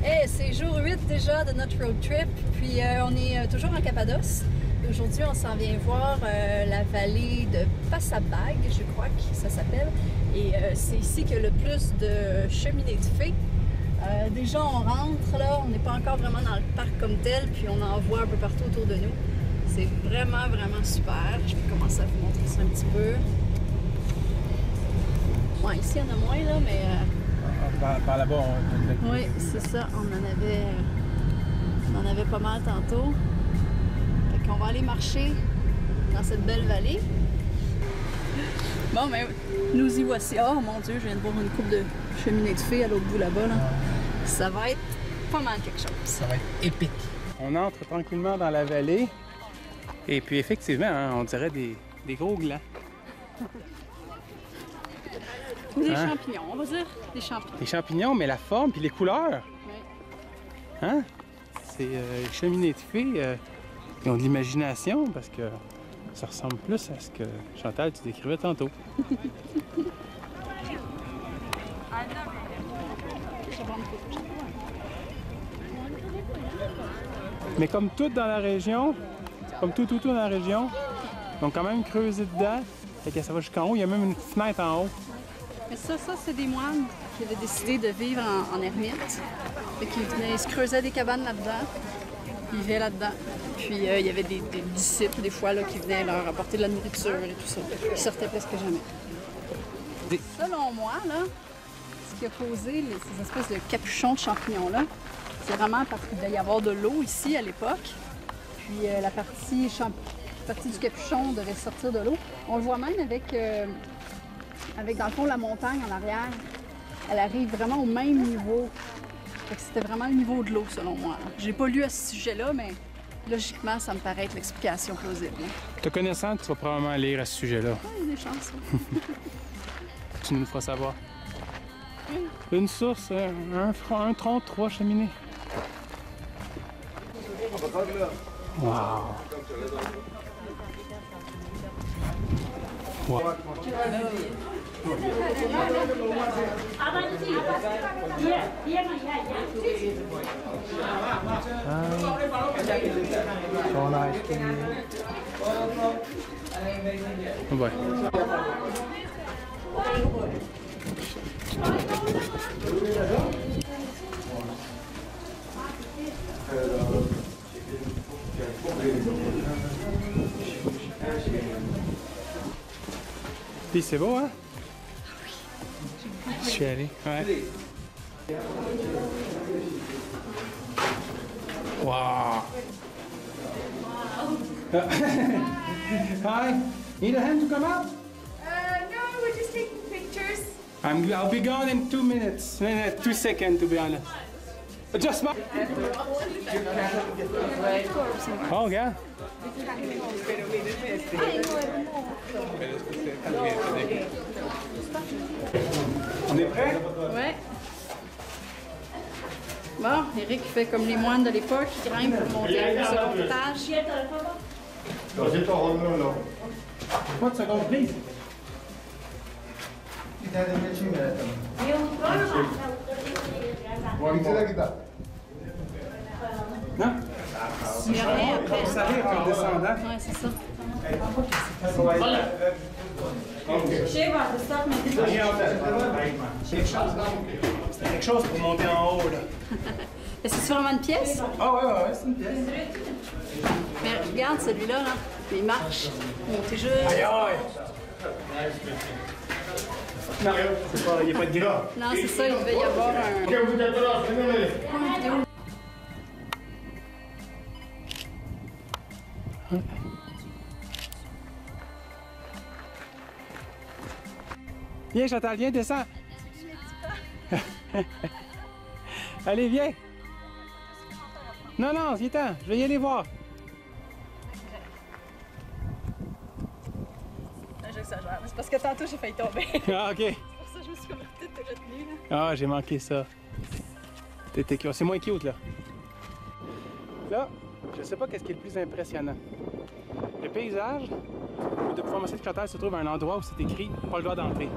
Hey, c'est jour 8 déjà de notre road trip, puis on est toujours en Cappadoce. Aujourd'hui, on s'en vient voir la vallée de Passabag, je crois que ça s'appelle. Et c'est ici qu'il y a le plus de cheminées de fées. Déjà, on rentre là, on n'est pas encore vraiment dans le parc comme tel, puis on en voit un peu partout autour de nous. C'est vraiment, vraiment super. Je vais commencer à vous montrer ça un petit peu. Bon, ici, il y en a moins, là, mais... Par là-bas, on... Oui, c'est ça. On en avait pas mal tantôt. Fait qu'on va aller marcher dans cette belle vallée. Bon, ben, nous y voici. Oh mon Dieu, je viens de voir une coupe de cheminée de fées à l'autre bout là-bas. Là. Ça va être pas mal quelque chose. Ça va être épique. On entre tranquillement dans la vallée. Et puis effectivement, hein, on dirait des gros glands. Des champignons, on va dire. Des champignons. Des champignons, mais la forme puis les couleurs. Oui. Hein? C'est les cheminées de fées qui ont de l'imagination parce que ça ressemble plus à ce que Chantal, tu décrivais tantôt. Mais comme tout dans la région, comme tout dans la région, ils ont quand même creusé dedans. Fait que ça va jusqu'en haut. Il y a même une fenêtre en haut. Mais ça c'est des moines qui avaient décidé de vivre en ermite. Fait qu'ils venaient, ils se creusaient des cabanes là-dedans. Ils vivaient là-dedans. Puis il y avait des disciples, des fois, là, qui venaient leur apporter de la nourriture et tout ça. Ils sortaient presque jamais. Selon moi, là, ce qui a causé ces espèces de capuchons de champignons-là, c'est vraiment parce qu'il devait y avoir de l'eau ici à l'époque. Puis la partie du capuchon devait sortir de l'eau. On le voit même avec, dans le fond, la montagne en arrière. Elle arrive vraiment au même niveau. Fait que c'était vraiment le niveau de l'eau, selon moi. J'ai pas lu à ce sujet-là, mais logiquement, ça me paraît être l'explication plausible. Te connaissant, tu vas probablement lire à ce sujet-là. Oui, il y a des chances. Tu nous le feras savoir. Oui. Une source, un tronc, 3 cheminées. Wow! Wow. Ouais. Puis c'est beau, hein? Je suis allé, ouais. Wow! Hi! Need a hand to come out? No, we're just taking pictures. I'll be gone in 2 minutes. 2 seconds, to be honest. Just my... Oh, yeah. On est prêt? Ouais. Bon, Eric fait comme les moines de l'époque, il grimpe pour monter au second étage. What second, please? Non? Il n'y a rien après. Ça arrive en descendant. Ouais, c'est ça. C'est quelque chose pour monter en haut, là. Est-ce que c'est vraiment une pièce? Ah ouais, c'est une pièce. Mais regarde celui-là, là. Il marche. Monter juste. Aïe, aïe! Non, c'est pas, il n'y a pas de gras. Non, c'est ça, il devait y avoir un... vidéo. Viens, Chantal, viens, descends. Allez, viens. Non, viens-t'en, je vais y aller voir. J'exagère, c'est parce que tantôt j'ai failli tomber. Ah, ok. C'est pour ça que je me suis comme peut-être retenue. Ah, j'ai manqué ça. C'est moins cute, là. Là, je sais pas qu'est-ce qui est le plus impressionnant. Le paysage, de Pharmacie de Chantal se trouve à un endroit où c'est écrit « Pas le droit d'entrer ».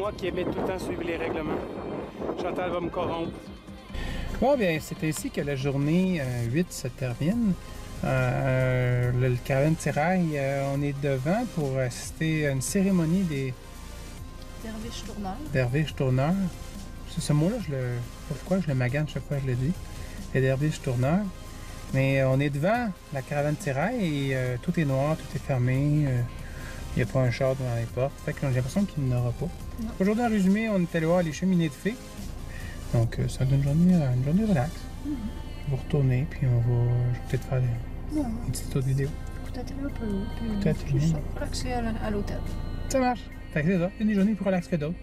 Moi qui aimais tout le temps suivre les règlements. Chantal va me corrompre. Bon, bien, c'est ainsi que la journée 8 se termine. Le caravane Tirail, on est devant pour assister à une cérémonie des derviches tourneurs. Ce mot-là, je le... pourquoi je le magane chaque fois que je le dis. Les derviches tourneurs. Mais on est devant la caravane Tirail et tout est noir, tout est fermé. Il n'y a pas un char devant les portes. Fait que j'ai l'impression qu'il n'y en aura pas. Aujourd'hui, en résumé, on est allé voir les cheminées de fées. Donc, ça donne une journée relax. On va retourner, puis on va... Je vais peut-être faire une petite autre vidéo. Peut-être un peu. Peut-être Relaxer à l'hôtel. Ça marche. Fait que c'est ça. Il y a des journées plus relaxes que d'autres.